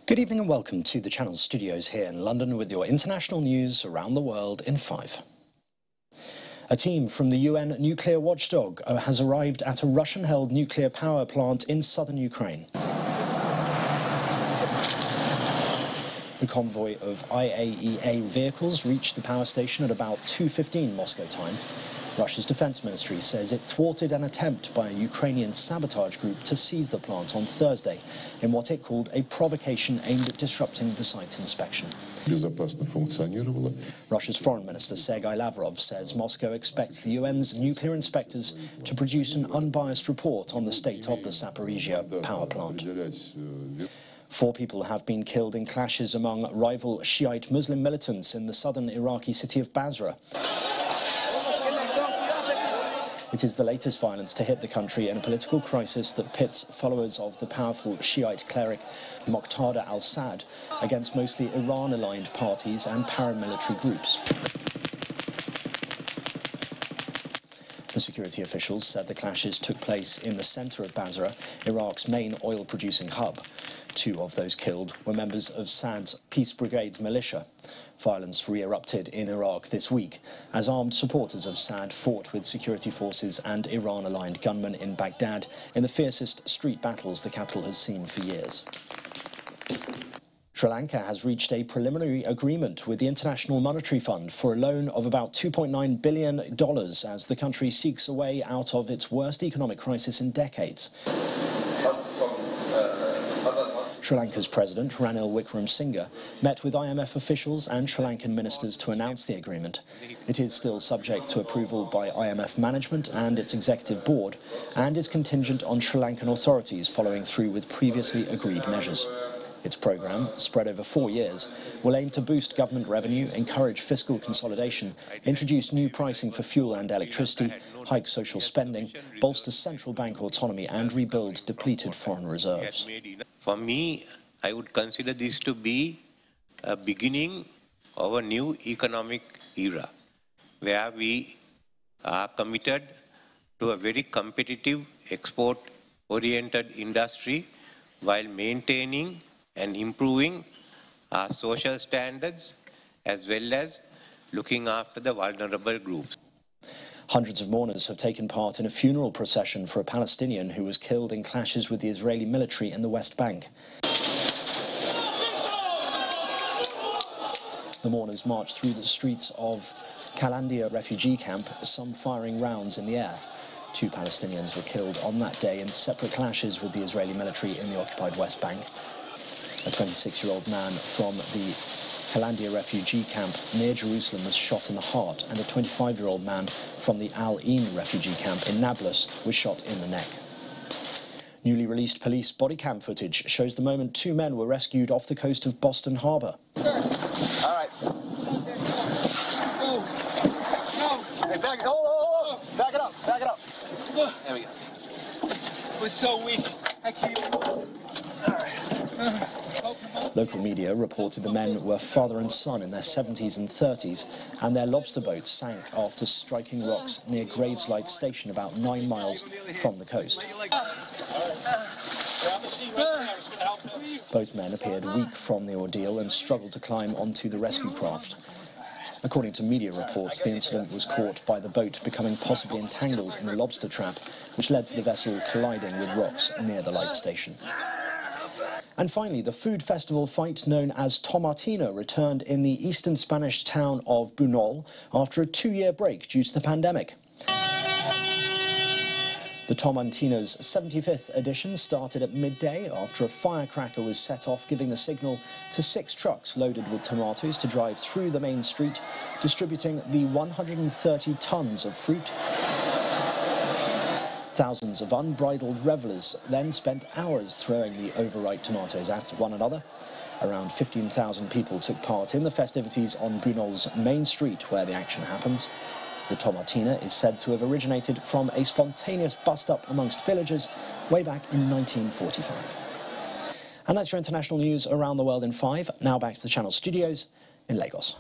Good evening and welcome to the Channel studios here in London with your international news around the world in 5. A team from the UN nuclear watchdog has arrived at a Russian-held nuclear power plant in southern Ukraine. The convoy of IAEA vehicles reached the power station at about 2:15 Moscow time. Russia's defense ministry says it thwarted an attempt by a Ukrainian sabotage group to seize the plant on Thursday in what it called a provocation aimed at disrupting the site's inspection. Russia's Foreign Minister Sergei Lavrov says Moscow expects the UN's nuclear inspectors to produce an unbiased report on the state of the Zaporizhzhia power plant. 4 people have been killed in clashes among rival Shiite Muslim militants in the southern Iraqi city of Basra. It is the latest violence to hit the country in a political crisis that pits followers of the powerful Shiite cleric Muqtada al-Assad against mostly Iran-aligned parties and paramilitary groups. The security officials said the clashes took place in the center of Basra, Iraq's main oil-producing hub. 2 of those killed were members of Assad's Peace Brigade's militia. Violence re-erupted in Iraq this week as armed supporters of Assad fought with security forces and Iran-aligned gunmen in Baghdad in the fiercest street battles the capital has seen for years. Sri Lanka has reached a preliminary agreement with the International Monetary Fund for a loan of about $2.9 billion as the country seeks a way out of its worst economic crisis in decades. Sri Lanka's President, Ranil Wickremesinghe, met with IMF officials and Sri Lankan ministers to announce the agreement. It is still subject to approval by IMF management and its executive board, and is contingent on Sri Lankan authorities following through with previously agreed measures. Its programme, spread over 4 years, will aim to boost government revenue, encourage fiscal consolidation, introduce new pricing for fuel and electricity, hike social spending, bolster central bank autonomy and rebuild depleted foreign reserves. For me, I would consider this to be a beginning of a new economic era, where we are committed to a very competitive, export-oriented industry while maintaining and improving our social standards as well as looking after the vulnerable groups. Hundreds of mourners have taken part in a funeral procession for a Palestinian who was killed in clashes with the Israeli military in the West Bank. The mourners marched through the streets of Lanka refugee camp, some firing rounds in the air. 2 Palestinians were killed on that day in separate clashes with the Israeli military in the occupied West Bank. A 26-year-old man from the Lanka refugee camp near Jerusalem was shot in the heart, and a 25-year-old man from the Al-Ain refugee camp in Nablus was shot in the neck. Newly released police body cam footage shows the moment 2 men were rescued off the coast of Boston Harbor. All right. Hey, back it up. Back it up. There we go. We're so weak. I can't even move. All right. Local media reported the men were father and son in their 70s and 30s, and their lobster boat sank after striking rocks near Graveslight Station about 9 miles from the coast. Both men appeared weak from the ordeal and struggled to climb onto the rescue craft. According to media reports, the incident was caught by the boat becoming possibly entangled in a lobster trap, which led to the vessel colliding with rocks near the light station. And finally, the food festival fight known as Tomatina returned in the eastern Spanish town of Bunol after a 2-year break due to the pandemic. The Tomatina's 75th edition started at midday after a firecracker was set off, giving the signal to 6 trucks loaded with tomatoes to drive through the main street, distributing the 130 tons of fruit. Thousands of unbridled revelers then spent hours throwing the overripe tomatoes at one another. Around 15,000 people took part in the festivities on Bunol's main street where the action happens. The Tomatina is said to have originated from a spontaneous bust-up amongst villagers way back in 1945. And that's your international news around the world in 5. Now back to the Channel studios in Lagos.